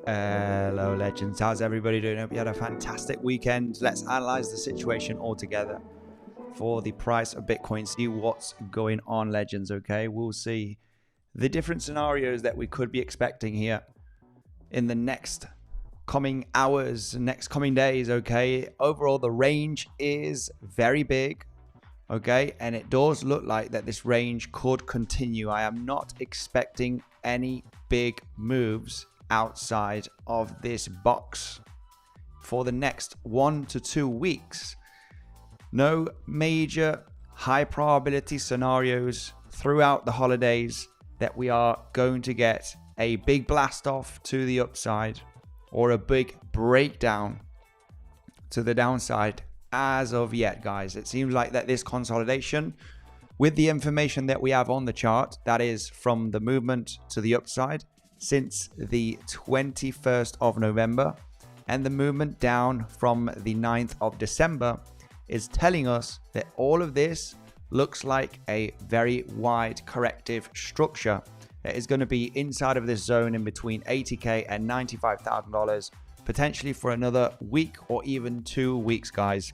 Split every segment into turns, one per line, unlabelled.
Hello legends, how's everybody doing? Hope you had a fantastic weekend. Let's analyze the situation all together for the price of Bitcoin, see what's going on, legends. Okay, we'll see the different scenarios that we could be expecting here in the next coming hours, next coming days. Okay, overall the range is very big, okay, and it does look like that this range could continue. I am not expecting any big moves outside of this box for the next 1 to 2 weeks. No major high probability scenarios throughout the holidays that we are going to get a big blast off to the upside or a big breakdown to the downside as of yet, guys. It seems like that this consolidation, with the information that we have on the chart, that is from the movement to the upside since the 21st of November and the movement down from the 9th of December, is telling us that all of this looks like a very wide corrective structure that is going to be inside of this zone in between $80K and $95,000, potentially for another week or even 2 weeks, guys.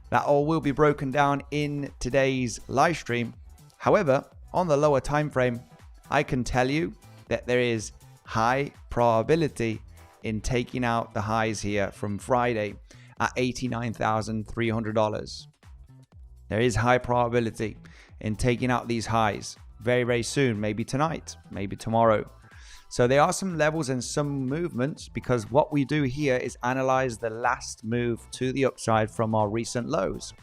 That all will be broken down in today's live stream. However, on the lower time frame, I can tell you that there is high probability in taking out the highs here from Friday at $89,300. There is high probability in taking out these highs very, very soon, maybe tonight, maybe tomorrow. So there are some levels and some movements, because what we do here is analyze the last move to the upside from our recent lows.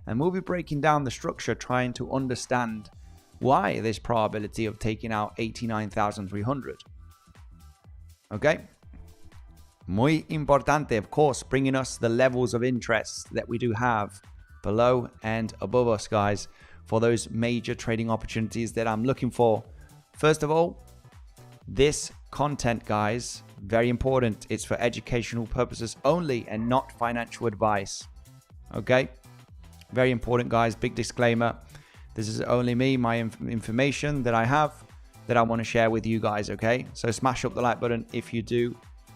And we'll be breaking down the structure, trying to understand why this probability of taking out 89,300. Okay? Muy importante, of course, bringing us the levels of interest that we do have below and above us, guys, for those major trading opportunities that I'm looking for. First of all, this content, guys, very important. It's for educational purposes only and not financial advice. Okay? Very important, guys. Big disclaimer. This is only me, my information that I have that I want to share with you guys, okay? So smash up the like button if you do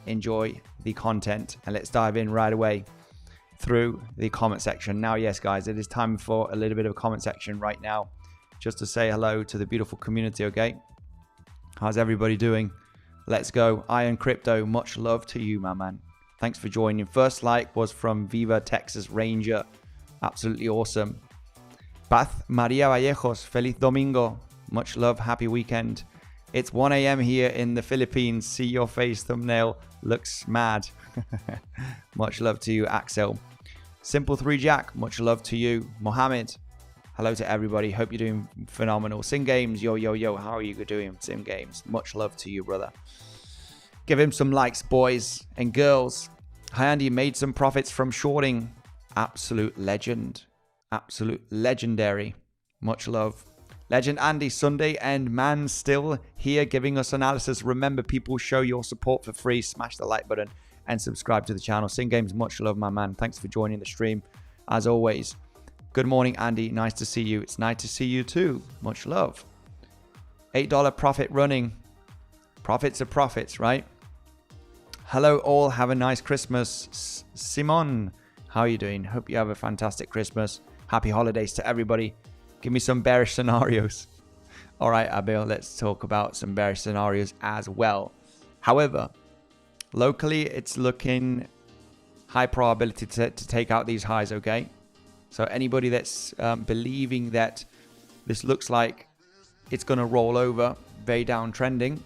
enjoy the content, and let's dive in right away through the comment section. Now, yes, guys, it is time for a little bit of a comment section right now, just to say hello to the beautiful community, okay? How's everybody doing? Let's go. Iron Crypto, much love to you, my man. Thanks for joining. First like was from Viva Texas Ranger. Absolutely awesome. Paz Maria Vallejos, feliz domingo. Much love, happy weekend. It's 1 a.m. here in the Philippines. See your face thumbnail, looks mad. Much love to you, Axel. Simple 3 Jack, much love to you. Mohammed, hello to everybody. Hope you're doing phenomenal. Sim Games, yo, yo, yo. How are you doing, Sim Games? Much love to you, brother. Give him some likes, boys and girls. Hi, Andy. Made some profits from shorting. Absolute legend. Absolute legendary. Much love. Legend Andy, Sunday and man still here giving us analysis. Remember, people, show your support for free. Smash the like button and subscribe to the channel. Sim Games, much love, my man. Thanks for joining the stream, as always. Good morning, Andy. Nice to see you. It's nice to see you too. Much love. $8 profit running. Profits are profits, right? Hello, all. Have a nice Christmas. Simon, how are you doing? Hope you have a fantastic Christmas. Happy holidays to everybody. Give me some bearish scenarios. All right, Abil, let's talk about some bearish scenarios as well. However, locally, it's looking high probability to take out these highs, okay? So anybody that's believing that this looks like it's going to roll over, very downtrending,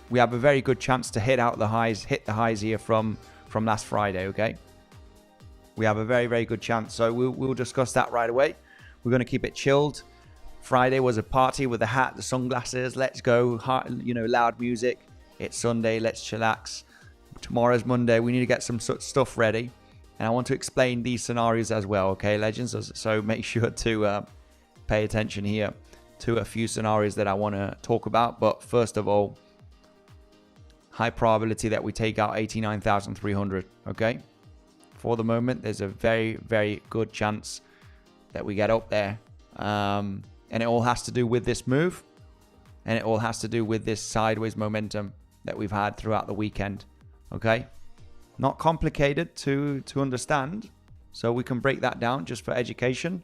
we have a very good chance to hit the highs here from last Friday, okay? We have a very, very good chance. So we'll discuss that right away. We're going to keep it chilled. Friday was a party with the hat, the sunglasses. Let's go, loud music. It's Sunday. Let's chillax. Tomorrow's Monday. We need to get some stuff ready. And I want to explain these scenarios as well, okay, legends? So make sure to pay attention here to a few scenarios that I want to talk about. But first of all, high probability that we take out 89,300, okay? For the moment, there's a very, very good chance that we get up there. And it all has to do with this move. And it all has to do with this sideways momentum that we've had throughout the weekend. Okay, not complicated to understand, so we can break that down just for education,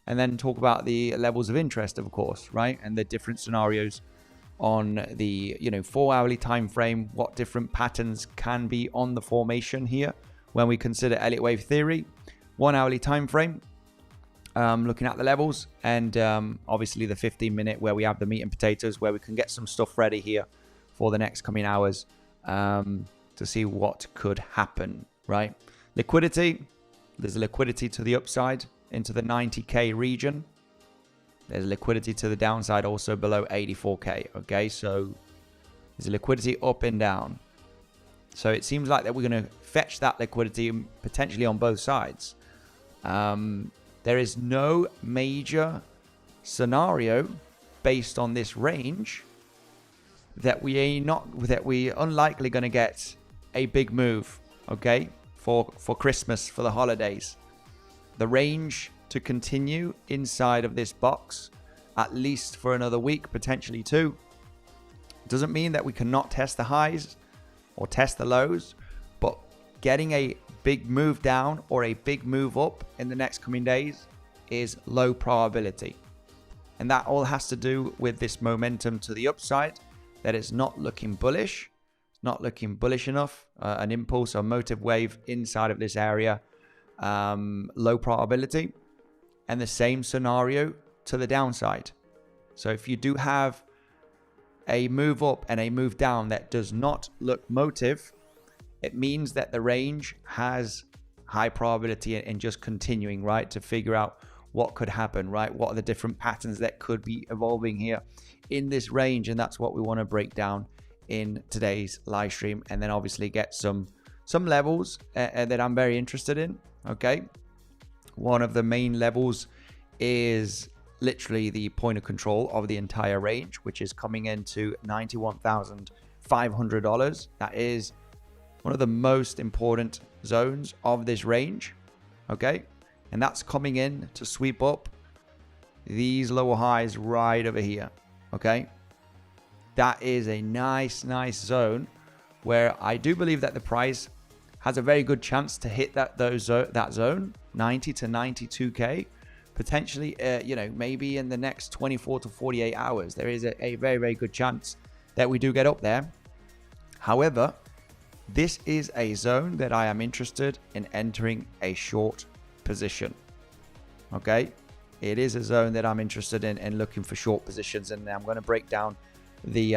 and then talk about the levels of interest, of course, right, and the different scenarios on the 4-hourly time frame, what different patterns can be on the formation here when we consider Elliott Wave theory, 1-hourly time frame, looking at the levels, and obviously the 15-minute where we have the meat and potatoes, where we can get some stuff ready here for the next coming hours to see what could happen, right? Liquidity, there's a liquidity to the upside into the 90K region. There's liquidity to the downside also below 84K, okay? So there's liquidity up and down. So it seems like that we're going to fetch that liquidity potentially on both sides. There is no major scenario based on this range that we unlikely going to get a big move, okay, for Christmas, for the holidays. The range to continue inside of this box at least for another week, potentially 2. Doesn't mean that we cannot test the highs or test the lows, but getting a big move down or a big move up in the next coming days is low probability. And that all has to do with this momentum to the upside, that it's not looking bullish. It's not looking bullish enough. An impulse or motive wave inside of this area, low probability. And the same scenario to the downside. So if you do have a move up and a move down that does not look motive, it means that the range has high probability in just continuing, right, to figure out what could happen, right? What are the different patterns that could be evolving here in this range? And that's what we want to break down in today's live stream, and then obviously get some levels that I'm very interested in. Okay, one of the main levels is literally the point of control of the entire range, which is coming into $91,500. That is one of the most important zones of this range. Okay, and that's coming in to sweep up these lower highs right over here. Okay, that is a nice zone where I do believe that the price has a very good chance to hit that zone, 90 to 92K, potentially, maybe in the next 24 to 48 hours. There is a very good chance that we do get up there. However, this is a zone that I am interested in entering a short position. Okay, it is a zone that I'm interested in looking for short positions, and I'm going to break down the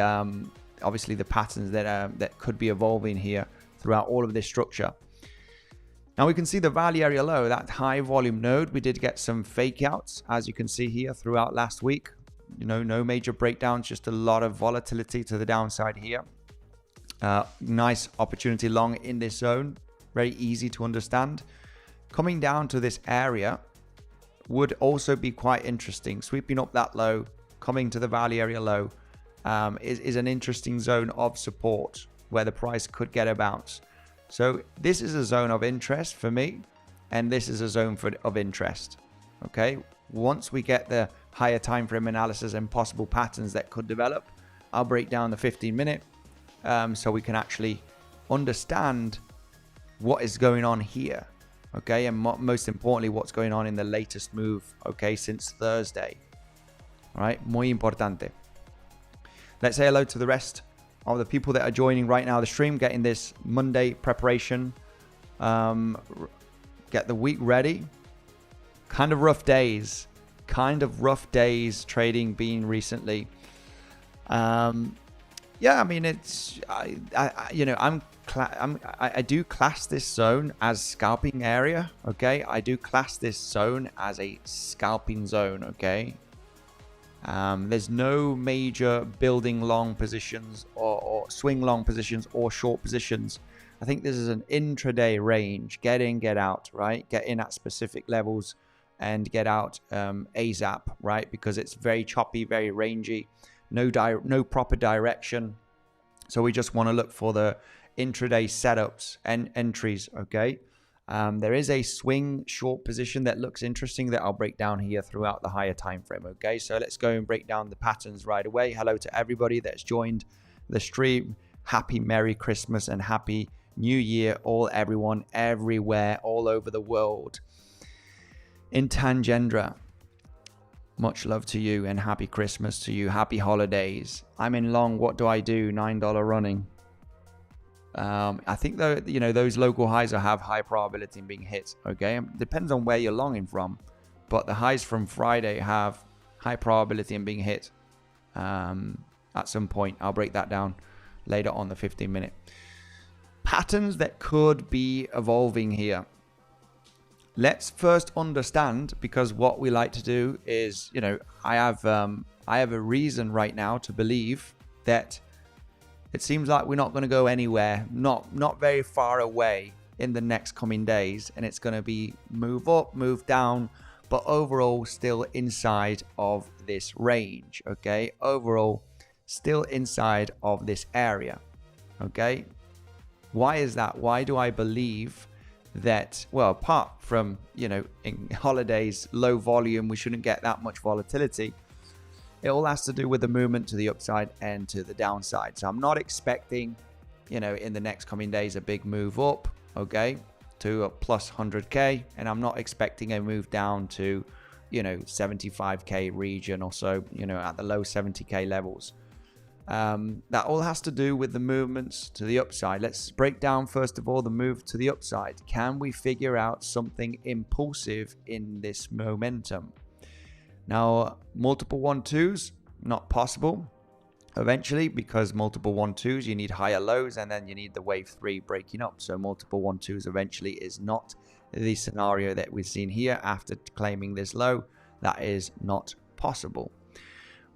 obviously the patterns that could be evolving here throughout all of this structure. Now we can see the value area low, that high volume node. We did get some fake outs, as you can see here, throughout last week. No major breakdowns, just a lot of volatility to the downside here. Nice opportunity long in this zone, very easy to understand. Coming down to this area would also be quite interesting. Sweeping up that low, coming to the value area low is an interesting zone of support where the price could get a bounce. So this is a zone of interest for me, and this is a zone of interest. Okay, once we get the higher time frame analysis and possible patterns that could develop, I'll break down the 15-minute so we can actually understand what is going on here. Okay, and most importantly, what's going on in the latest move, okay, since Thursday. All right, muy importante. Let's say hello to the rest of the people that are joining right now the stream, getting this Monday preparation, get the week ready. Kind of rough days trading been recently. Yeah, I mean, it's I do class this zone as scalping area. Okay, I do class this zone as a scalping zone. Okay. There's no major building long positions or swing long positions or short positions. I think this is an intraday range. Get in, get out, right? Get in at specific levels and get out ASAP, right? Because it's very choppy, very rangy, no proper direction. So we just want to look for the intraday setups and entries, okay? There is a swing short position that looks interesting that I'll break down here throughout the higher time frame. Okay, so let's go and break down the patterns right away. Hello to everybody that's joined the stream. happy Merry Christmas and Happy New Year, everyone, everywhere, all over the world. In Tangendra, much love to you and happy Christmas to you. Happy holidays. I'm in long. What do I do? $9 running. I think though, those local highs have high probability in being hit. Okay, depends on where you're longing from, but the highs from Friday have high probability in being hit at some point. I'll break that down later on the 15-minute. Patterns that could be evolving here. Let's first understand, because what we like to do is, I have a reason right now to believe that it seems like we're not going to go anywhere, not very far away in the next coming days, and it's going to be move up, move down, but overall still inside of this range. Okay, overall still inside of this area. Okay, why is that? Why do I believe that? Well, apart from, in holidays, low volume, we shouldn't get that much volatility. It all has to do with the movement to the upside and to the downside. So I'm not expecting, in the next coming days, a big move up, okay, to a plus 100K. And I'm not expecting a move down to, 75K region or so, at the low 70K levels. That all has to do with the movements to the upside. Let's break down, first of all, the move to the upside. Can we figure out something impulsive in this momentum? Now, multiple 1-2s, not possible eventually, because multiple 1-2s, you need higher lows, and then you need the wave 3 breaking up. So multiple 1-2s eventually is not the scenario that we've seen here after claiming this low. That is not possible.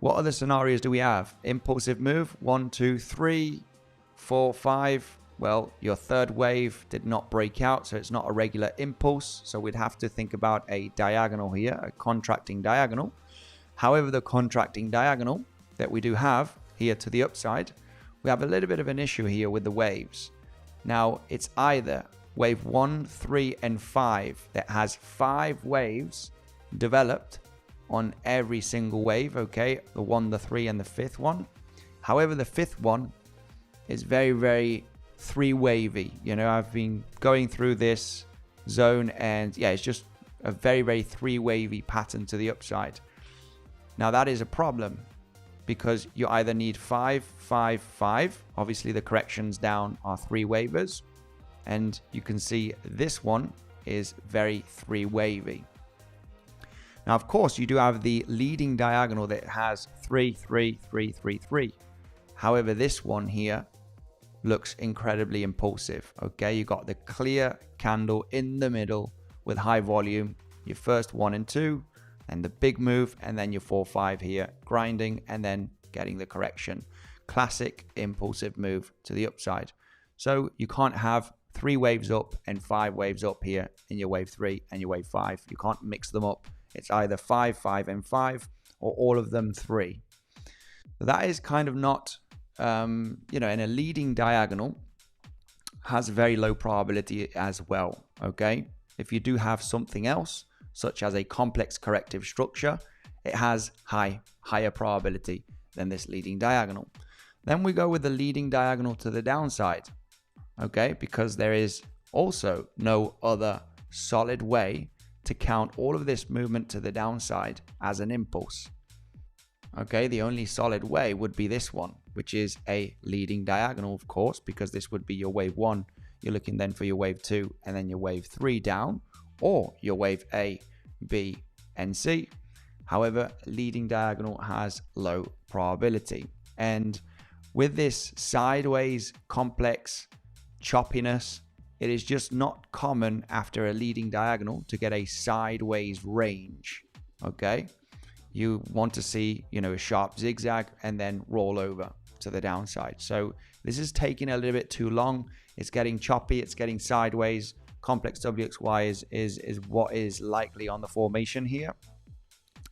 What other scenarios do we have? Impulsive move, 1, 2, 3, 4, 5. Well, your third wave did not break out, so it's not a regular impulse. So we'd have to think about a diagonal here, a contracting diagonal. However, the contracting diagonal that we do have here to the upside, we have a little bit of an issue here with the waves. Now, it's either wave 1, 3, and 5 that has 5 waves developed on every single wave, okay? The 1, the 3, and the 5th one. However, the 5th one is very, very 3 wavy. I've been going through this zone, and yeah, it's just a very, very 3 wavy pattern to the upside. Now that is a problem, because you either need 5, 5, 5. Obviously the corrections down are 3 wavers, and you can see this one is very 3 wavy. Now, of course, you do have the leading diagonal that has 3, 3, 3, 3, 3. However, this one here looks incredibly impulsive. Okay, you got the clear candle in the middle with high volume, your first 1 and 2, and the big move, and then your 4, 5 here, grinding, and then getting the correction. Classic impulsive move to the upside. So you can't have 3 waves up and 5 waves up here in your wave 3 and your wave 5. You can't mix them up. It's either 5, 5, and 5, or all of them 3. So that is kind of not, in a leading diagonal, has very low probability as well, okay? If you do have something else, such as a complex corrective structure, it has higher probability than this leading diagonal. Then we go with the leading diagonal to the downside, okay? Because there is also no other solid way to count all of this movement to the downside as an impulse. Okay, the only solid way would be this one, which is a leading diagonal, of course, because this would be your wave 1. You're looking then for your wave 2 and then your wave 3 down, or your wave A, B, and C. However, leading diagonal has low probability. And with this sideways complex choppiness, it is just not common after a leading diagonal to get a sideways range. Okay, you want to see, a sharp zigzag and then roll over to the downside. So this is taking a little bit too long. It's getting choppy. It's getting sideways. Complex WXY is what is likely on the formation here,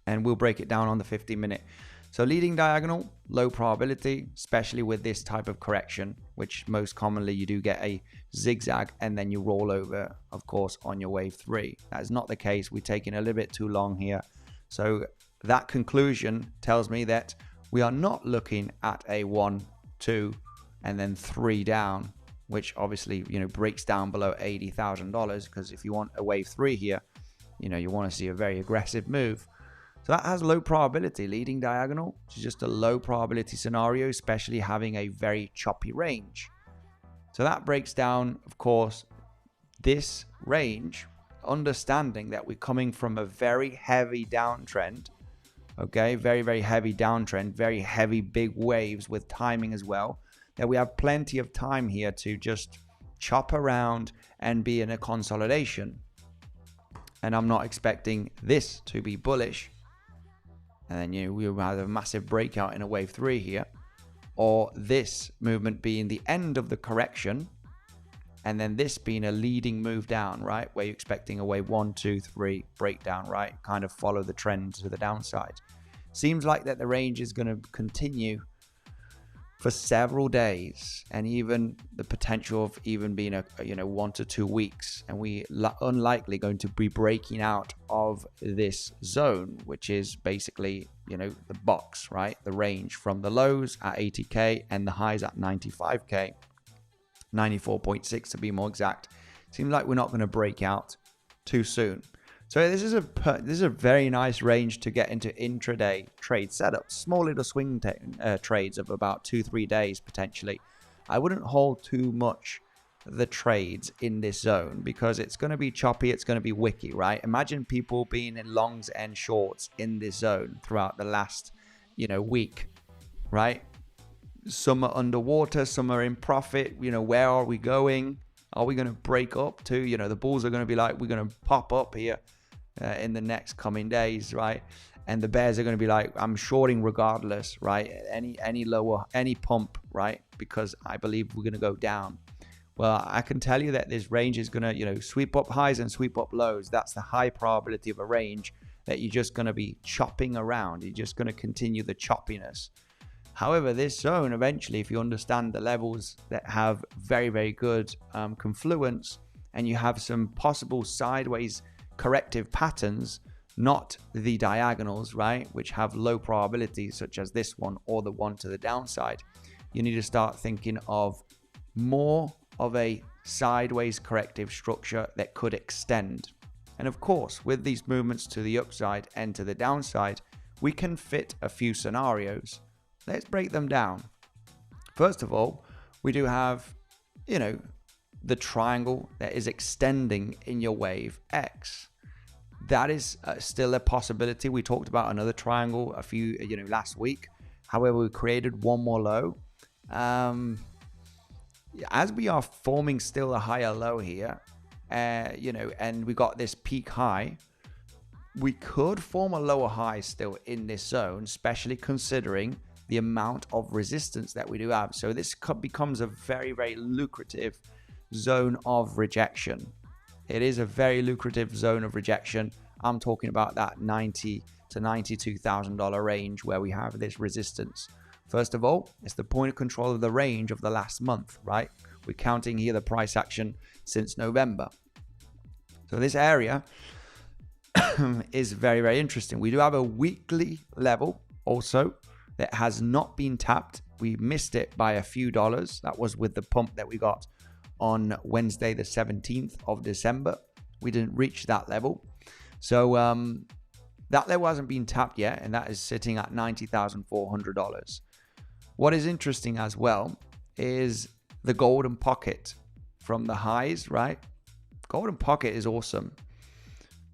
and we'll break it down on the 15-minute. So leading diagonal, low probability, especially with this type of correction, which most commonly you do get a zigzag and then you roll over, of course, on your wave 3. That is not the case. We're taking a little bit too long here. So that conclusion tells me that we are not looking at a 1, 2, and then 3 down, which obviously, you know, breaks down below $80,000, because if you want a wave 3 here, you know, you want to see a very aggressive move. So that has low probability. Leading diagonal, which is just a low probability scenario, especially having a very choppy range. So that breaks down, of course, this range, understanding that we're coming from a very heavy downtrend. Okay, very, very heavy downtrend, very heavy big waves with timing as well. That we have plenty of time here to just chop around and be in a consolidation. And I'm not expecting this to be bullish. And then, you know, we'll have a massive breakout in a wave 3 here. Or this movement being the end of the correction. And then this being a leading move down, right? Where you're expecting a wave 1, 2, 3 breakdown, right? Kind of follow the trend to the downside. Seems like that the range is going to continue for several days, and even the potential of even being a 1 to 2 weeks, and we unlikely going to be breaking out of this zone, which is basically, you know, the box, right? The range from the lows at 80k and the highs at 95k, 94.6 to be more exact. Seems like we're not going to break out too soon. So this is a very nice range to get into intraday trade setups, small little swing trades of about 2-3 days potentially. I wouldn't hold too much the trades in this zone because it's going to be choppy, it's going to be wicky, right? Imagine people being in longs and shorts in this zone throughout the last, you know, week, right? Some are underwater, some are in profit. You know, where are we going? Are we going to break up to? You know, the bulls are going to be like, we're going to pop up here in the next coming days, right? And the bears are going to be like, I'm shorting regardless, right? Any lower, any pump, right? Because I believe we're going to go down. Well, I can tell you that this range is going to, you know, sweep up highs and sweep up lows. That's the high probability of a range that you're just going to be chopping around. You're just going to continue the choppiness. However, this zone, eventually, if you understand the levels that have very, very good confluence, and you have some possible sideways corrective patterns, not the diagonals, right, which have low probability, such as this one or the one to the downside, you need to start thinking of more of a sideways corrective structure that could extend. And of course, with these movements to the upside and to the downside, we can fit a few scenarios. Let's break them down. First of all, we do have, you know, the triangle that is extending in your wave X. That is still a possibility. We talked about another triangle last week. However, we created one more low. As we are forming still a higher low here, and we got this peak high, we could form a lower high still in this zone, especially considering the amount of resistance that we do have. So this becomes a very, very lucrative zone of rejection. It is a very lucrative zone of rejection. I'm talking about that $90,000 to $92,000 range where we have this resistance. First of all, it's the point of control of the range of the last month, right? We're counting here the price action since November. So this area is very, very interesting. We do have a weekly level also that has not been tapped. We missed it by a few dollars. That was with the pump that we got on Wednesday, the 17th of December. We didn't reach that level. So that level hasn't been tapped yet, and that is sitting at $90,400. What is interesting as well is the golden pocket from the highs, right? Golden pocket is awesome,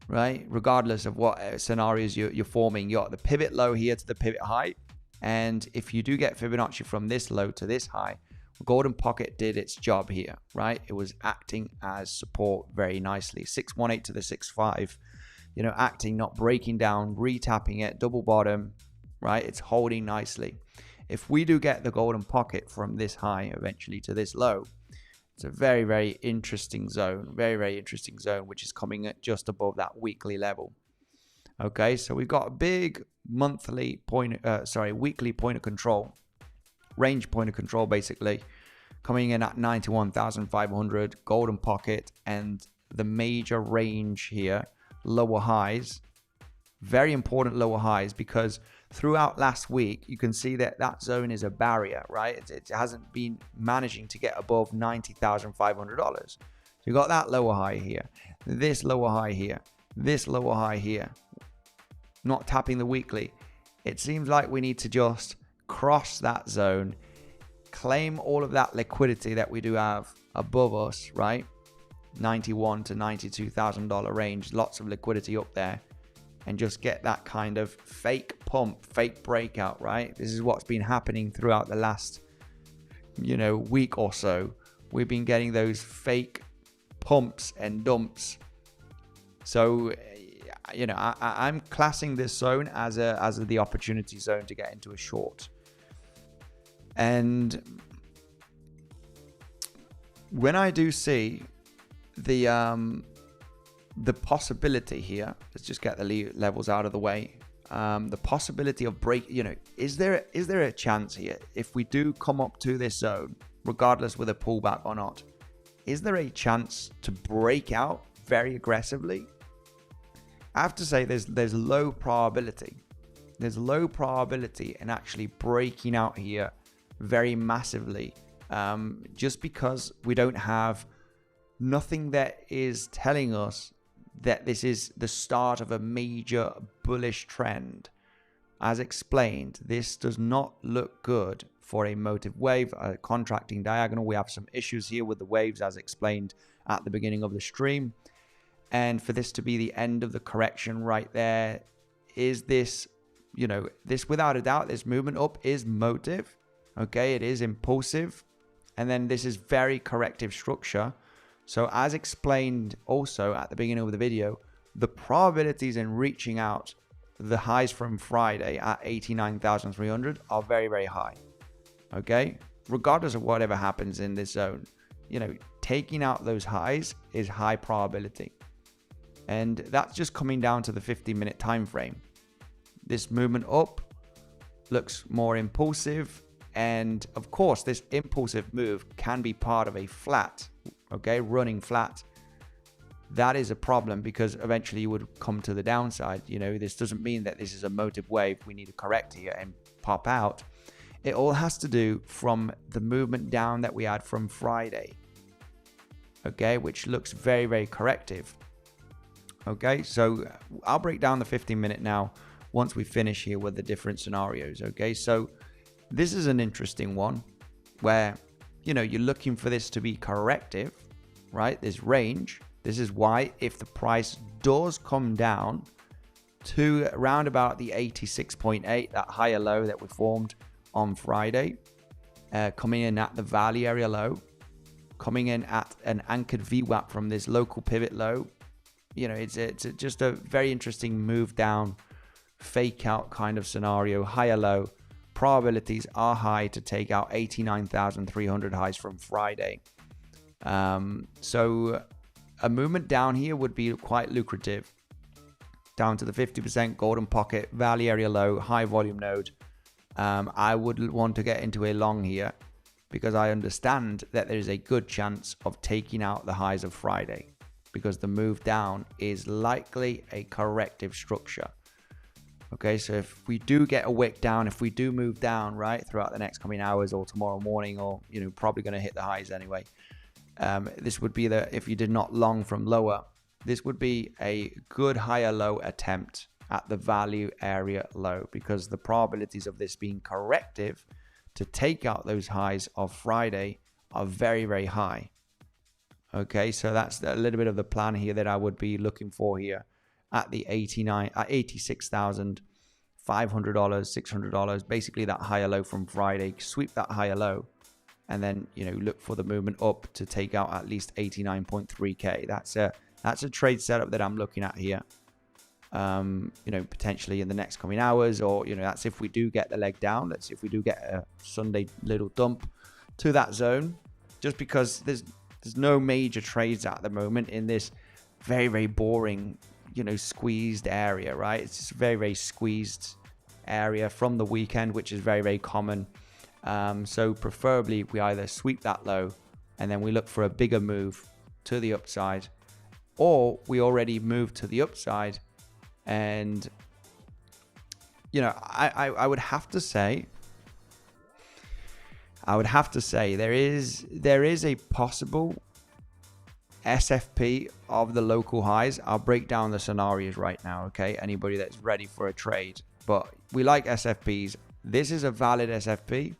right? Regardless of what scenarios you're forming, you got the pivot low here to the pivot high. And if you do get Fibonacci from this low to this high, golden pocket did its job here, right? It was acting as support very nicely. 618 to the 65, you know, acting, not breaking down, retapping it, double bottom, right? It's holding nicely. If we do get the golden pocket from this high eventually to this low, it's a very, very interesting zone, very, very interesting zone, which is coming at just above that weekly level. Okay, so we've got a big weekly point of control, range point of control basically, coming in at 91,500, golden pocket, and the major range here, lower highs, very important lower highs, because throughout last week, you can see that that zone is a barrier, right? It hasn't been managing to get above $90,500. So you got that lower high here, this lower high here, this lower high here, not tapping the weekly. It seems like we need to just cross that zone, claim all of that liquidity that we do have above us, right? $91,000 to $92,000 range, lots of liquidity up there, and just get that kind of fake pump, fake breakout, right? This is what's been happening throughout the last, week or so. We've been getting those fake pumps and dumps. So, I'm classing this zone as the opportunity zone to get into a short. And when I do see the possibility here, let's just get the levels out of the way. The possibility of break, is there a chance here if we do come up to this zone, regardless with a pullback or not? Is there a chance to break out very aggressively? I have to say there's low probability. There's low probability in actually breaking out here very massively, just because we don't have nothing that is telling us that this is the start of a major bullish trend. As explained, this does not look good for a motive wave, a contracting diagonal. We have some issues here with the waves, as explained at the beginning of the stream. And for this to be the end of the correction right there, is this, this without a doubt, this movement up is motive. Okay, it is impulsive. And then this is very corrective structure. So as explained also at the beginning of the video, the probabilities in reaching out the highs from Friday at 89,300 are very, very high. Okay, regardless of whatever happens in this zone, taking out those highs is high probability. And that's just coming down to the 50-minute time frame. This movement up looks more impulsive. And of course, this impulsive move can be part of a flat, okay, running flat. That is a problem because eventually you would come to the downside. This doesn't mean that this is a motive wave. We need to correct here and pop out. It all has to do from the movement down that we had from Friday, okay, which looks very, very corrective. Okay, so I'll break down the 15-minute now once we finish here with the different scenarios. Okay, so this is an interesting one where, you're looking for this to be corrective, right? This range. This is why if the price does come down to around about the 86.8, that higher low that we formed on Friday, coming in at the value area low, coming in at an anchored VWAP from this local pivot low, it's just a very interesting move down, fake out kind of scenario, higher low. Probabilities are high to take out 89,300 highs from Friday. So a movement down here would be quite lucrative. Down to the 50% golden pocket, value area low, high volume node. I would want to get into a long here because I understand that there is a good chance of taking out the highs of Friday because the move down is likely a corrective structure. Okay, so if we do get a wick down, if we do move down, right, throughout the next coming hours or tomorrow morning or, probably going to hit the highs anyway. This would be if you did not long from lower, this would be a good higher low attempt at the value area low because the probabilities of this being corrective to take out those highs of Friday are very, very high. Okay, so that's a little bit of the plan here that I would be looking for here. At the $86,500, $600, basically that higher low from Friday, sweep that higher low, and then look for the movement up to take out at least 89.3k. That's a trade setup that I'm looking at here. Potentially in the next coming hours, or that's if we do get the leg down. That's if we do get a Sunday little dump to that zone, just because there's no major trades at the moment in this very, very boring squeezed area, right? It's just a very, very squeezed area from the weekend, which is very, very common. So preferably we either sweep that low and then we look for a bigger move to the upside, or we already move to the upside and you know, I would have to say, there is a possible SFP of the local highs. I'll break down the scenarios right now, okay? Anybody that's ready for a trade. But we like SFPs. This is a valid SFP,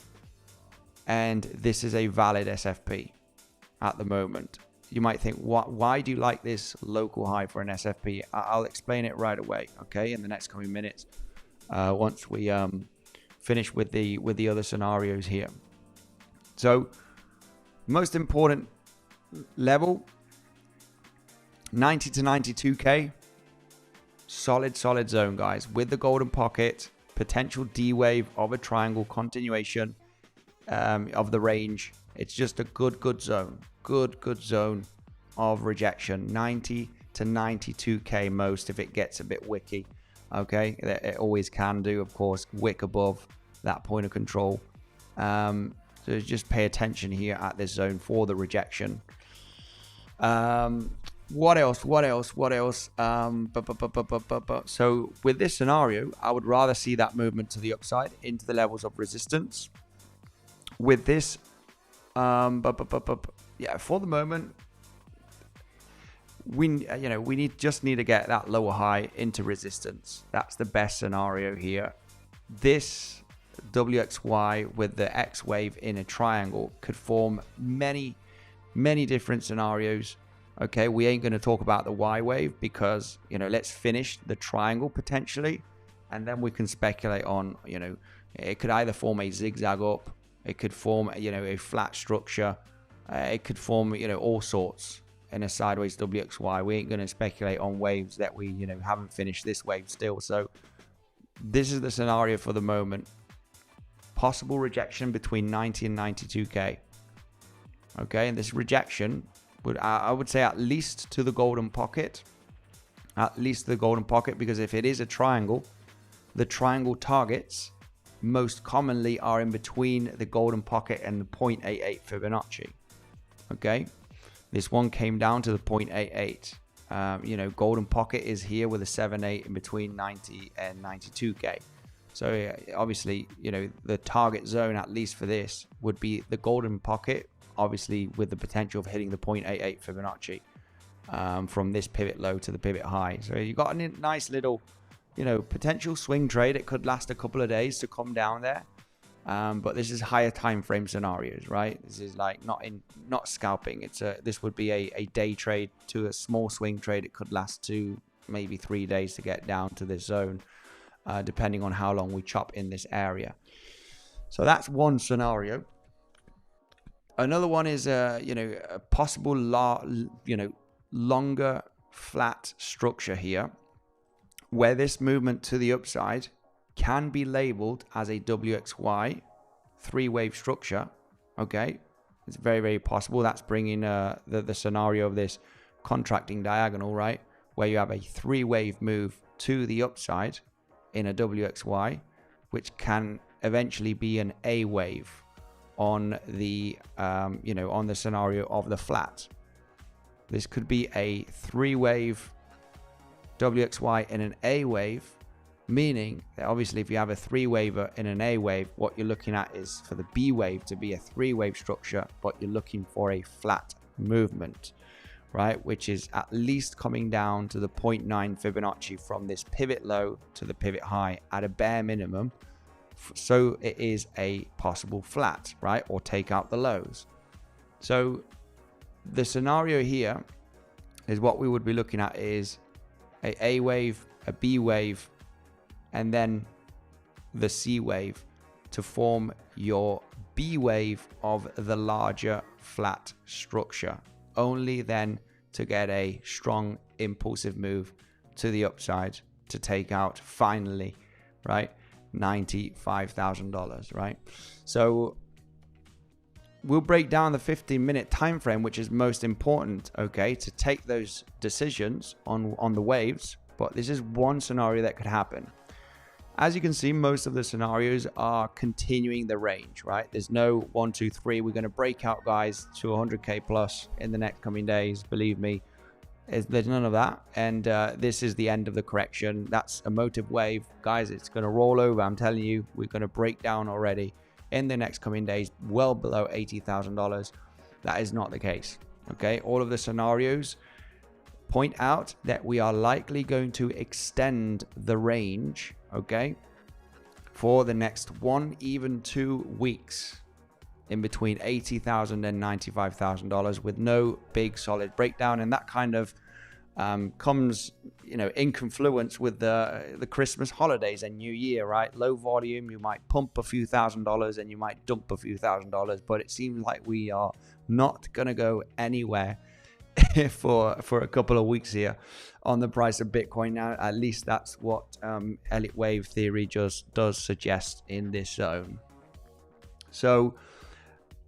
and this is a valid SFP at the moment. You might think, why do you like this local high for an SFP? I'll explain it right away, okay, in the next coming minutes, once we finish with the other scenarios here. So, most important level, 90 to 92K, solid zone, guys, with the golden pocket, potential D wave of a triangle continuation of the range. It's just a good zone, good zone of rejection. 90 to 92K most if it gets a bit wicky, okay? It always can do, of course, wick above that point of control. So just pay attention here at this zone for the rejection. What else? So with this scenario, I would rather see that movement to the upside into the levels of resistance. With this, yeah, for the moment, we just need to get that lower high into resistance. That's the best scenario here. This WXY with the X wave in a triangle could form many different scenarios. Okay, we ain't going to talk about the Y wave because, let's finish the triangle potentially, and then we can speculate on, it could either form a zigzag up, it could form, a flat structure, it could form, all sorts in a sideways WXY. We ain't going to speculate on waves that we, haven't finished this wave still. So this is the scenario for the moment. Possible rejection between 90 and 92K. Okay, and this rejection I would say at least to the golden pocket. At least the golden pocket, because if it is a triangle, the triangle targets most commonly are in between the golden pocket and the 0.88 Fibonacci. Okay, this one came down to the 0.88. Golden pocket is here with a 7.8 in between 90 and 92K. So obviously, the target zone, at least for this, would be the golden pocket, obviously with the potential of hitting the 0.88 Fibonacci from this pivot low to the pivot high. So you got a nice little, potential swing trade. It could last a couple of days to come down there. But this is higher time frame scenarios, right? This is like not scalping. This would be a day trade to a small swing trade. It could last 2, maybe 3 days to get down to this zone, depending on how long we chop in this area. So that's one scenario. Another one is a possible longer flat structure here, where this movement to the upside can be labeled as a WXY 3-wave structure. Okay, it's very possible. That's bringing the scenario of this contracting diagonal, right, where you have a 3-wave move to the upside in a WXY, which can eventually be an A wave on the on the scenario of the flat. This could be a 3-wave WXY in an A wave, meaning that obviously if you have a 3-waver in an A wave, what you're looking at is for the B wave to be a 3-wave structure, but you're looking for a flat movement, right, which is at least coming down to the 0.9 Fibonacci from this pivot low to the pivot high at a bare minimum. So it is a possible flat, right, or take out the lows. So the scenario here is what we would be looking at is a wave, a B wave, and then the C wave to form your B wave of the larger flat structure. Only then to get a strong impulsive move to the upside to take out finally, right, $95,000, right? So we'll break down the 15-minute time frame, which is most important, okay, to take those decisions on the waves. But this is one scenario that could happen. As you can see, most of the scenarios are continuing the range, right? There's no 1, 2, 3. We're going to break out, guys, to 100K plus in the next coming days. Believe me, There's none of that. And this is the end of the correction. That's a motive wave. Guys, it's going to roll over. I'm telling you, we're going to break down already in the next coming days, well below $80,000. That is not the case. Okay, all of the scenarios point out that we are likely going to extend the range, okay, for the next 1, even 2 weeks in between $80,000 and $95,000 with no big solid breakdown. And that kind of comes, you know, in confluence with the Christmas holidays and New Year, right? Low volume, you might pump a few $1,000s and you might dump a few $1,000s, but it seems like we are not going to go anywhere for a couple of weeks here on the price of Bitcoin. Now, at least that's what Elliot Wave theory just does suggest in this zone. So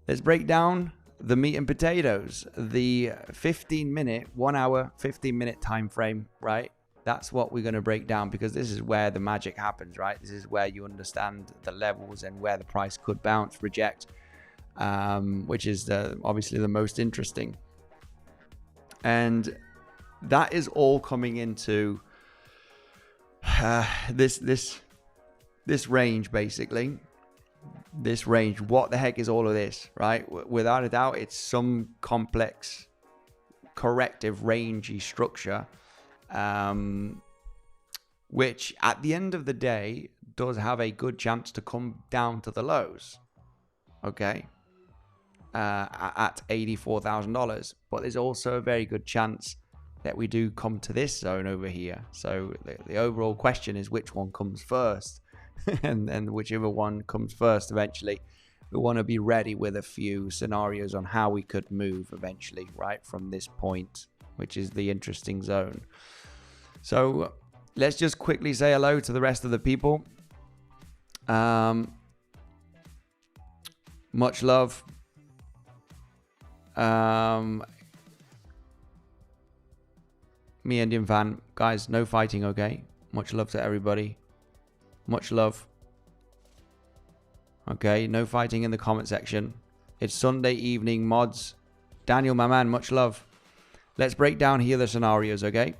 let's break down the meat and potatoes, the 15-minute, 1 hour, 15-minute time frame, right? That's what we're going to break down, because this is where the magic happens, right? This is where you understand the levels and where the price could bounce, reject, which is obviously the most interesting. And that is all coming into this range, basically. This range. What the heck is all of this, right? Without a doubt, it's some complex corrective rangey structure, which at the end of the day does have a good chance to come down to the lows, okay, at $84,000. But there's also a very good chance that we do come to this zone over here. So the overall question is which one comes first. and whichever one comes first eventually, we want to be ready with a few scenarios on how we could move eventually, right, from this point, which is the interesting zone. So let's just quickly say hello to the rest of the people. Much love. Me Indian fan, guys, no fighting, okay? Much love to everybody. Much love. Okay, no fighting in the comment section. It's Sunday evening, mods. Daniel, my man, much love. Let's break down here the scenarios, okay?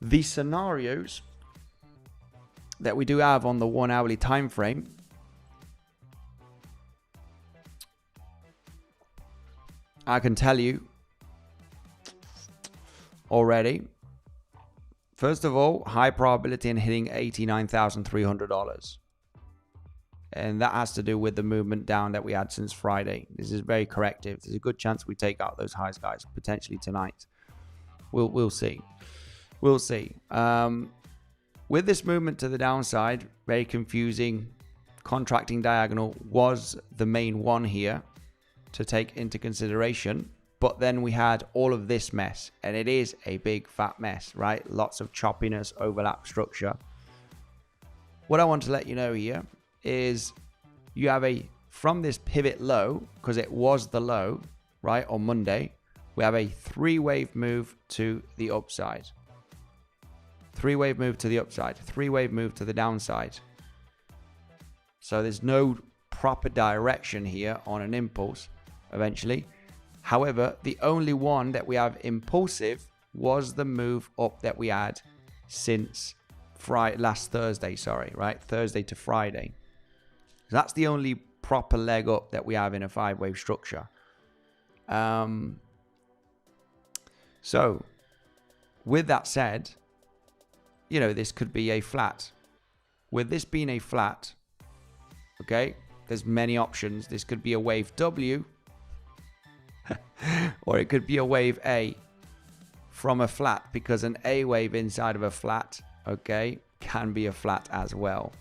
The scenarios that we do have on the 1 hourly time frame I can tell you already. First of all, high probability in hitting $89,300. And that has to do with the movement down that we had since Friday. This is very corrective. There's a good chance we take out those highs, guys, potentially tonight. We'll see. We'll see. With this movement to the downside, very confusing. Contracting diagonal was the main one here to take into consideration. But then we had all of this mess, and it is a big fat mess, right? Lots of choppiness, overlap structure. What I want to let you know here is you have from this pivot low, because it was the low, right, on Monday, we have a 3-wave move to the upside. 3-wave move to the upside, 3-wave move to the downside. So there's no proper direction here on an impulse eventually. However, the only one that we have impulsive was the move up that we had since last Thursday, right? Thursday to Friday. So that's the only proper leg up that we have in a 5-wave structure. So with that said, you know, this could be a flat. With this being a flat, okay, there's many options. This could be a wave W, or it could be a wave A from a flat, because an A wave inside of a flat, okay, can be a flat as well.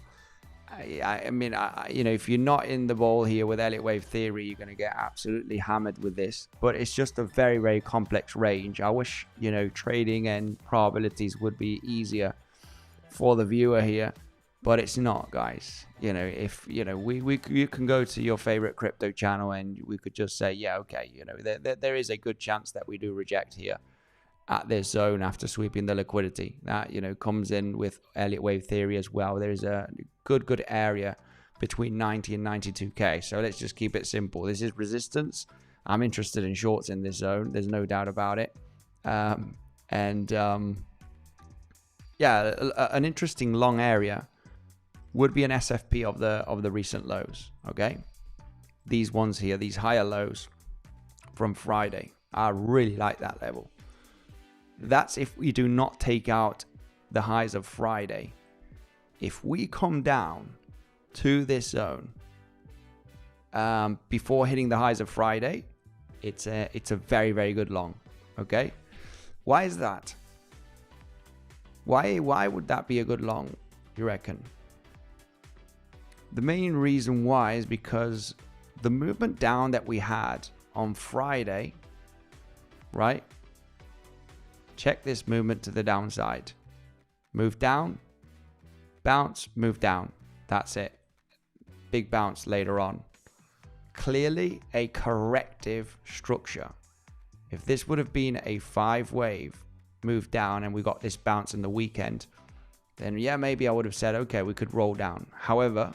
I mean, you know, if you're not in the ball here with Elliot Wave theory, you're going to get absolutely hammered with this. But it's just a very, very complex range. I wish, you know, trading and probabilities would be easier for the viewer here, but it's not, guys. You know, if, you know, you can go to your favorite crypto channel and we could just say, yeah, okay, you know, there is a good chance that we do reject here at this zone after sweeping the liquidity. That, you know, comes in with Elliot Wave theory as well. There is a good area between 90 and 92k. So let's just keep it simple. This is resistance. I'm interested in shorts in this zone. There's no doubt about it. Yeah, an interesting long area would be an SFP of the recent lows. Okay, these ones here, these higher lows from Friday, I really like that level. That's if we do not take out the highs of Friday. If we come down to this zone before hitting the highs of Friday, it's a very, very good long. Okay, why is that? Why would that be a good long, you reckon? The main reason why is because the movement down that we had on Friday, right? Check this movement to the downside. Move down, bounce, move down. That's it. Big bounce later on. Clearly a corrective structure. If this would have been a 5-wave move down and we got this bounce in the weekend, then yeah, maybe I would have said, okay, we could roll down. However,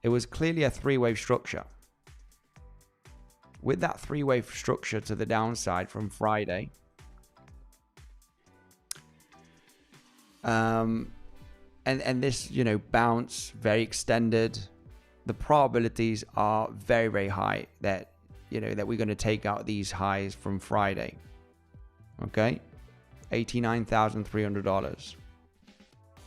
it was clearly a 3-wave structure. With that 3-wave structure to the downside from Friday, and this, you know, bounce very extended, the probabilities are very, very high that, you know, that we're going to take out these highs from Friday. Okay, $89,300.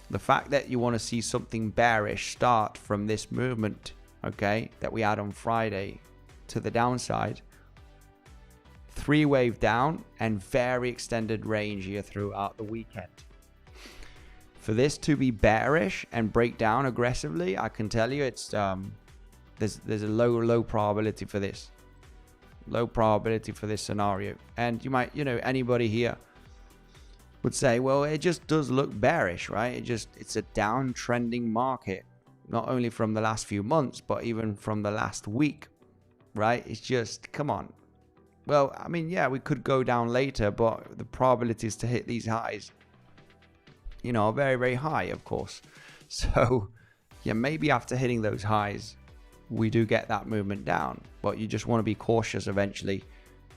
The fact that you want to see something bearish start from this movement, okay, that we had on Friday to the downside, 3-wave down and very extended range here throughout the weekend. For this to be bearish and break down aggressively, I can tell you it's there's a low probability for this. Low probability for this scenario. And you might, you know, anybody here would say, well, it just does look bearish, right? It's a downtrending market, not only from the last few months, but even from the last week, right? It's just, come on. Well, I mean, yeah, we could go down later, but the probabilities to hit these highs, you know, are very, very high, of course. So, yeah, maybe after hitting those highs, we do get that movement down, but you just want to be cautious eventually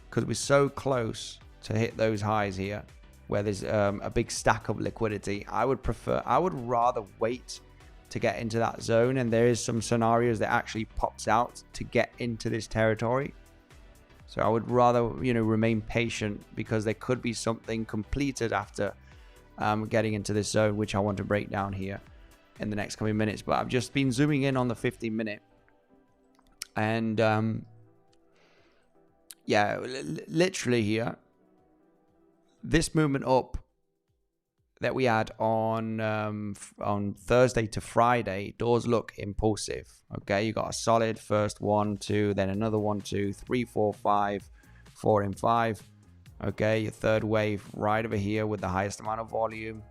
because we're so close to hit those highs here where there's a big stack of liquidity. I would rather wait to get into that zone, and there is some scenarios that actually pops out to get into this territory. So I would rather, you know, remain patient because there could be something completed after getting into this zone, which I want to break down here in the next coming minutes. But I've just been zooming in on the 15-minute, and yeah, literally here, this movement up that we had on Thursday to Friday does look impulsive. Okay, you got a solid first 1, 2, then another 1, 2, 3, 4, 5, 4 and 5. Okay, your third wave right over here with the highest amount of volume.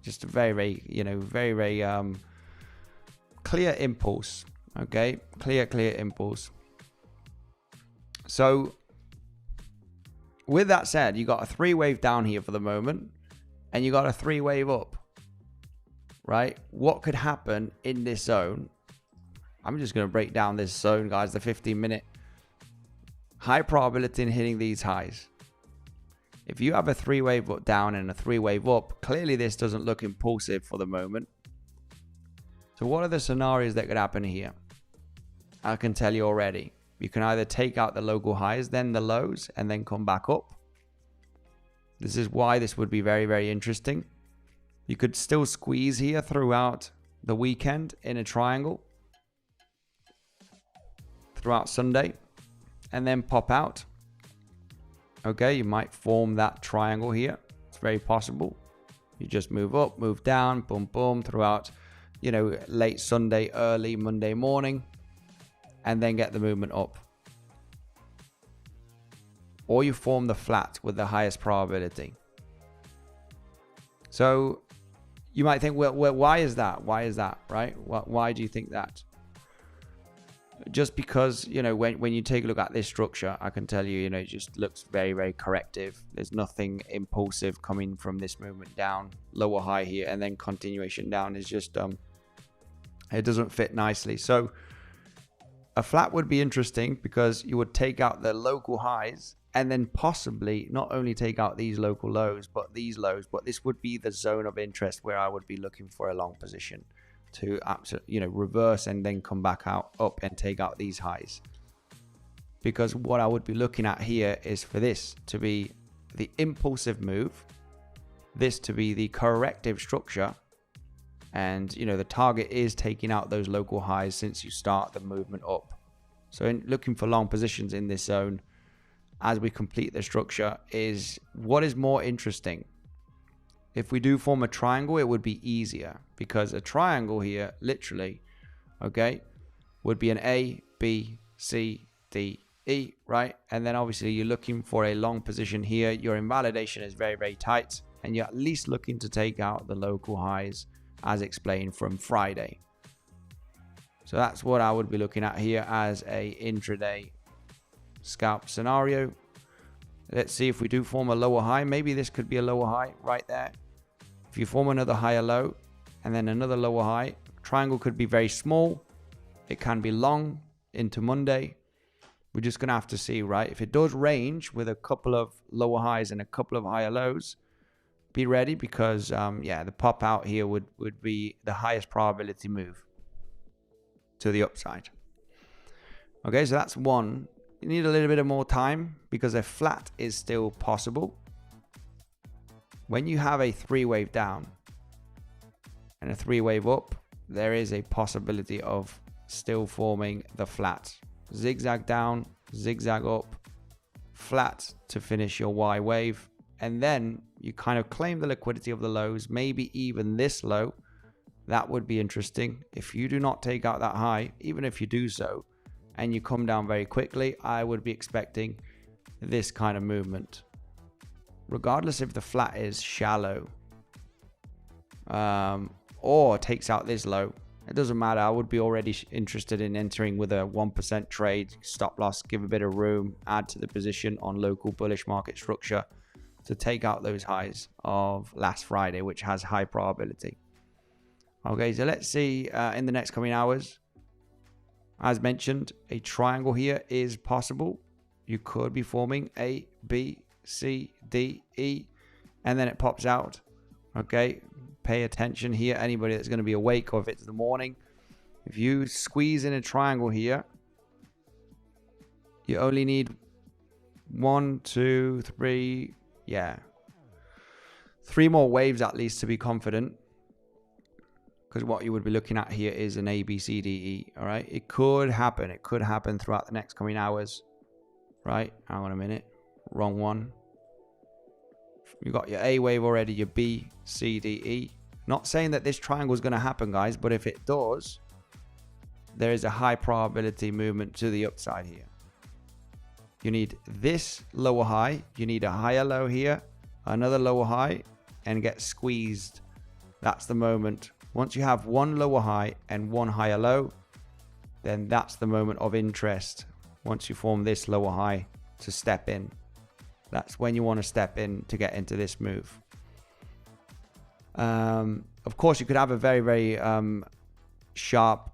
Just a very, very, you know, very, very clear impulse. Okay, clear impulse. So with that said, you got a 3-wave down here for the moment, and you got a 3-wave up, right? What could happen in this zone? I'm just going to break down this zone, guys, the 15-minute. High probability in hitting these highs. If you have a 3-wave down and a 3-wave up, clearly this doesn't look impulsive for the moment. So what are the scenarios that could happen here? I can tell you already. You can either take out the local highs, then the lows, and then come back up. This is why this would be very, very interesting. You could still squeeze here throughout the weekend in a triangle throughout Sunday and then pop out. Okay, you might form that triangle here. It's very possible. You just move up, move down, boom, boom, throughout, you know, late Sunday, early Monday morning, and then get the movement up. Or you form the flat with the highest probability. So you might think, well, why is that? Why is that, right? Why do you think that? Just because, you know, when you take a look at this structure, I can tell you, you know, it just looks very, very corrective. There's nothing impulsive coming from this movement down, lower high here, and then continuation down is just, it doesn't fit nicely. So a flat would be interesting because you would take out the local highs and then possibly not only take out these local lows, but these lows. But this would be the zone of interest where I would be looking for a long position to absolutely, reverse and then come back out up and take out these highs. Because what I would be looking at here is for this to be the impulsive move, this to be the corrective structure, and the target is taking out those local highs since you start the movement up. So looking for long positions in this zone as we complete the structure is what is more interesting. If we do form a triangle, it would be easier, because a triangle here literally, okay, would be an A, B, C, D, E, right? And then obviously you're looking for a long position here. Your invalidation is very, very tight, and you're at least looking to take out the local highs as explained from Friday. So that's what I would be looking at here as a intraday scalp scenario. Let's see if we do form a lower high. Maybe this could be a lower high right there. If you form another higher low and then another lower high, triangle could be very small. It can be long into Monday. We're just going to have to see, right? If it does range with a couple of lower highs and a couple of higher lows, be ready, because the pop out here would be the highest probability move to the upside. Okay, so that's one. You need a little bit of more time because a flat is still possible. When you have a 3-wave down and a 3-wave up, there is a possibility of still forming the flat. Zigzag down, zigzag up, flat to finish your Y wave. And then you kind of claim the liquidity of the lows, maybe even this low. That would be interesting. If you do not take out that high, even if you do so, and you come down very quickly, I would be expecting this kind of movement. Regardless if the flat is shallow or takes out this low, it doesn't matter. I would be already interested in entering with a 1% trade, stop loss, give a bit of room, add to the position on local bullish market structure to take out those highs of last Friday, which has high probability. Okay, so let's see in the next coming hours. As mentioned, a triangle here is possible. You could be forming A, B, C, D, E, and then it pops out. Okay, pay attention here. Anybody that's going to be awake, or if it's the morning, if you squeeze in a triangle here, you only need 1, 2, 3, 3 more waves at least to be confident. Because what you would be looking at here is an A, B, C, D, E. All right, it could happen. It could happen throughout the next coming hours. Right, hang on a minute. Wrong one. You got your A wave already, your B, C, D, E. Not saying that this triangle is going to happen, guys, but if it does, there is a high probability movement to the upside here. You need this lower high. You need a higher low here, another lower high, and get squeezed. That's the moment. Once you have one lower high and one higher low, then that's the moment of interest. Once you form this lower high to step in, that's when you want to step in to get into this move. Of course, you could have a very, very sharp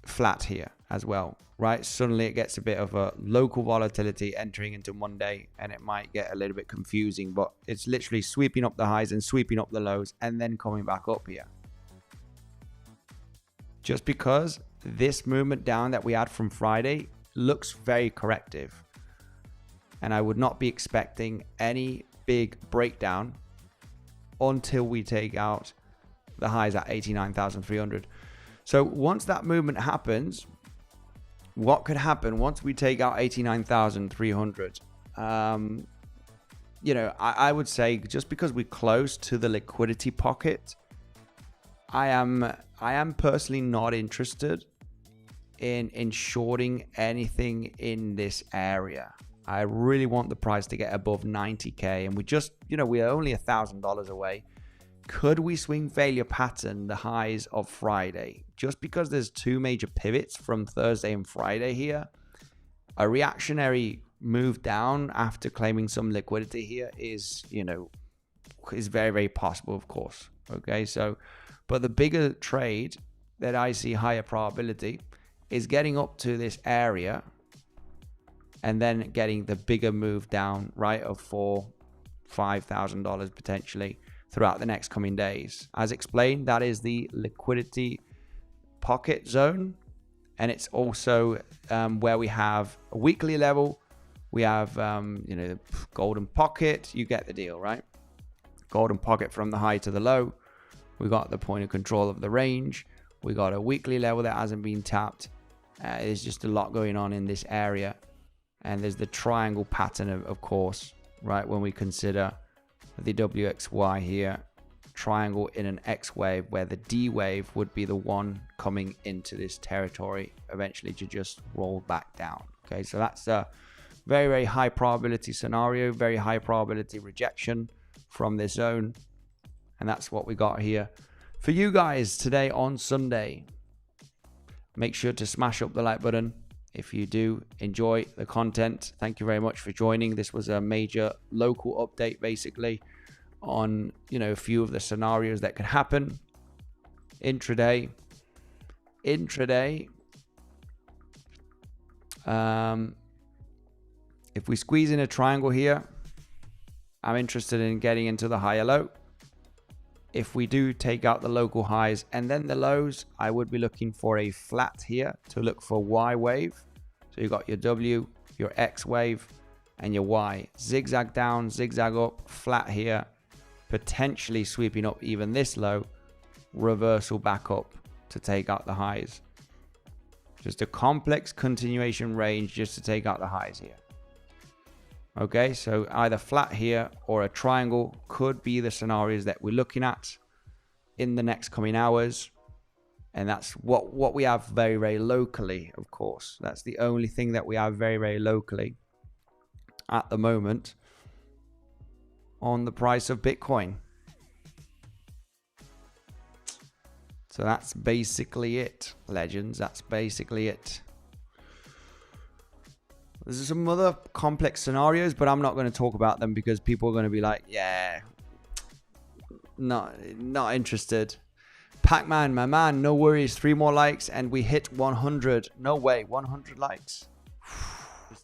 flat here as well, right? Suddenly it gets a bit of a local volatility entering into Monday, and it might get a little bit confusing, but it's literally sweeping up the highs and sweeping up the lows and then coming back up here. Just because this movement down that we had from Friday looks very corrective, and I would not be expecting any big breakdown until we take out the highs at 89,300. So once that movement happens, what could happen once we take out 89,300? I would say just because we're close to the liquidity pocket, I am personally not interested in shorting anything in this area. I really want the price to get above 90k, and we're only $1,000 away. Could we swing failure pattern the highs of Friday? Just because there's 2 major pivots from Thursday and Friday here, a reactionary move down after claiming some liquidity here is very, very possible, of course. Okay, but the bigger trade that I see higher probability is getting up to this area and then getting the bigger move down, right, of $4,000-$5,000 potentially throughout the next coming days. As explained, that is the liquidity pocket zone, and it's also where we have a weekly level. We have the golden pocket. You get the deal, right? Golden pocket from the high to the low. We got the point of control of the range. We got a weekly level that hasn't been tapped. There's just a lot going on in this area, and there's the triangle pattern of course, right? When we consider the WXY here, triangle in an X wave, where the D wave would be the one coming into this territory eventually to just roll back down. Okay, so that's a very, very high probability scenario, very high probability rejection from this zone, and that's what we got here for you guys today on Sunday. Make sure to smash up the like button if you do enjoy the content. Thank you very much for joining. This was a major local update basically on a few of the scenarios that could happen intraday. If we squeeze in a triangle here, I'm interested in getting into the higher low. If we do take out the local highs and then the lows, I would be looking for a flat here to look for Y wave. So you got your W, your X wave, and your Y. Zigzag down, zigzag up, flat here, potentially sweeping up even this low, reversal back up to take out the highs. Just a complex continuation range just to take out the highs here. Okay, so either flat here or a triangle could be the scenarios that we're looking at in the next coming hours. And that's what we have very, very locally, of course. That's the only thing that we have very, very locally at the moment on the price of Bitcoin. So that's basically it, legends. That's basically it. There's some other complex scenarios, but I'm not going to talk about them because people are going to be like, yeah, not interested. Pac-Man, my man, no worries. 3 more likes and we hit 100. No way, 100 likes.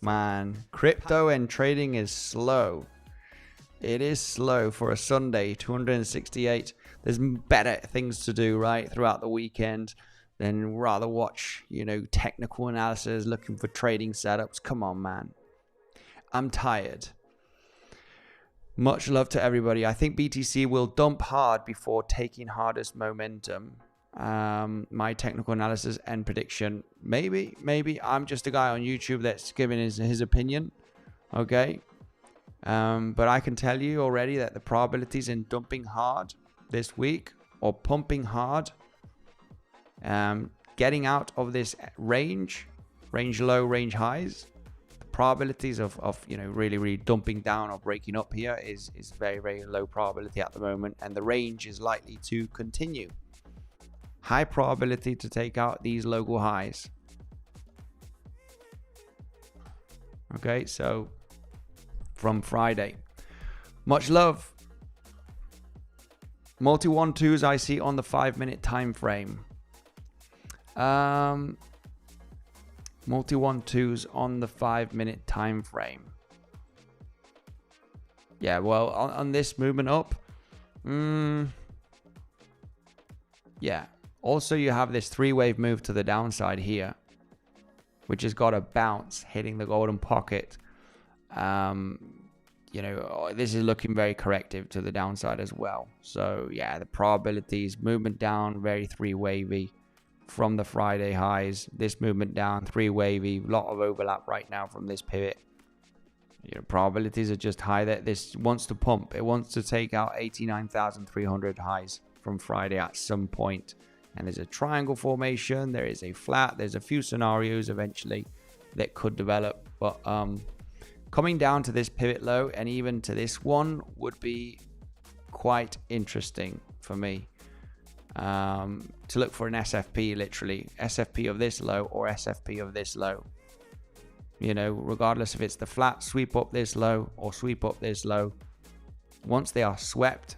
Man, crypto and trading is slow. It is slow for a Sunday, 268. There's better things to do, right, throughout the weekend than rather watch, technical analysis, looking for trading setups. Come on, man. I'm tired. Much love to everybody. I think BTC will dump hard before taking hardest momentum. My technical analysis and prediction. Maybe. I'm just a guy on YouTube that's giving his opinion. Okay. But I can tell you already that the probabilities in dumping hard this week or pumping hard, getting out of this range low, range highs, the probabilities of really dumping down or breaking up here is very, very low probability at the moment, and the range is likely to continue. High probability to take out these local highs. Okay, so from Friday, much love. Multi 1-2s I see on the 5-minute time frame. Multi 1-2s on the 5-minute time frame. Yeah, well, on this movement up, yeah. Also, you have this 3-wave move to the downside here, which has got a bounce hitting the golden pocket. This is looking very corrective to the downside as well. So yeah, the probabilities, movement down, very 3-wavy from the Friday highs. This movement down, 3-wavy, lot of overlap right now from this pivot. Probabilities are just high that this wants to pump. It wants to take out 89,300 highs from Friday at some point. And there's a triangle formation. There is a flat. There's a few scenarios eventually that could develop. But coming down to this pivot low and even to this one would be quite interesting for me. To look for an SFP, literally. SFP of this low or SFP of this low. Regardless if it's the flat, sweep up this low or sweep up this low. Once they are swept,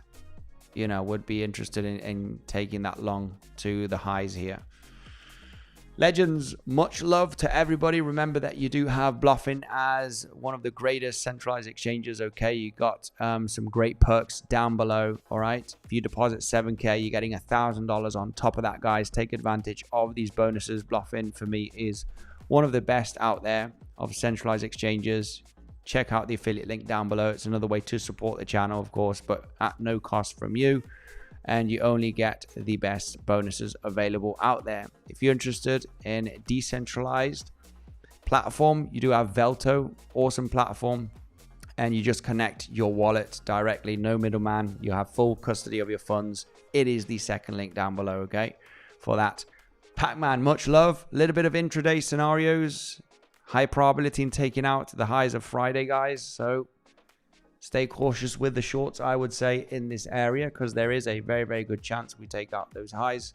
would be interested in taking that long to the highs here. Legends, much love to everybody. Remember that you do have Bluffin as one of the greatest centralized exchanges. Okay, you got some great perks down below. All right, if you deposit 7K, you're getting $1,000 on top of that, guys. Take advantage of these bonuses. Bluffin for me is one of the best out there of centralized exchanges. Check out the affiliate link down below. It's another way to support the channel, of course, but at no cost from you. And you only get the best bonuses available out there. If you're interested in decentralized platform, you do have Velto, awesome platform, and you just connect your wallet directly, no middleman. You have full custody of your funds. It is the second link down below, okay, for that. Pac-Man, much love. A little bit of intraday scenarios, high probability in taking out the highs of Friday, guys. So stay cautious with the shorts, I would say, in this area, because there is a very, very good chance we take out those highs.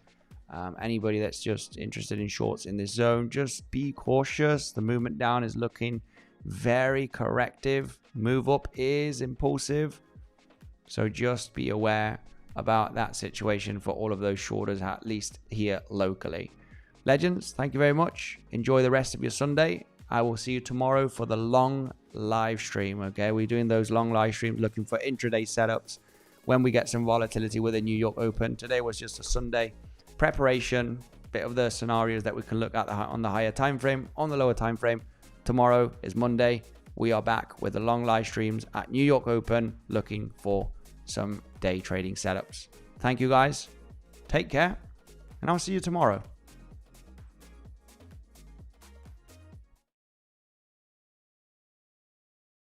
Anybody that's just interested in shorts in this zone, just be cautious. The movement down is looking very corrective. Move up is impulsive. So just be aware about that situation for all of those shorters, at least here locally. Legends, thank you very much. Enjoy the rest of your Sunday. I will see you tomorrow for the long live stream. Okay, we're doing those long live streams looking for intraday setups when we get some volatility with the New York Open. Today was just a Sunday preparation, bit of the scenarios that we can look at on the higher time frame, on the lower time frame. Tomorrow is Monday. We are back with the long live streams at New York Open, looking for some day trading setups. Thank you, guys. Take care, and I'll see you tomorrow.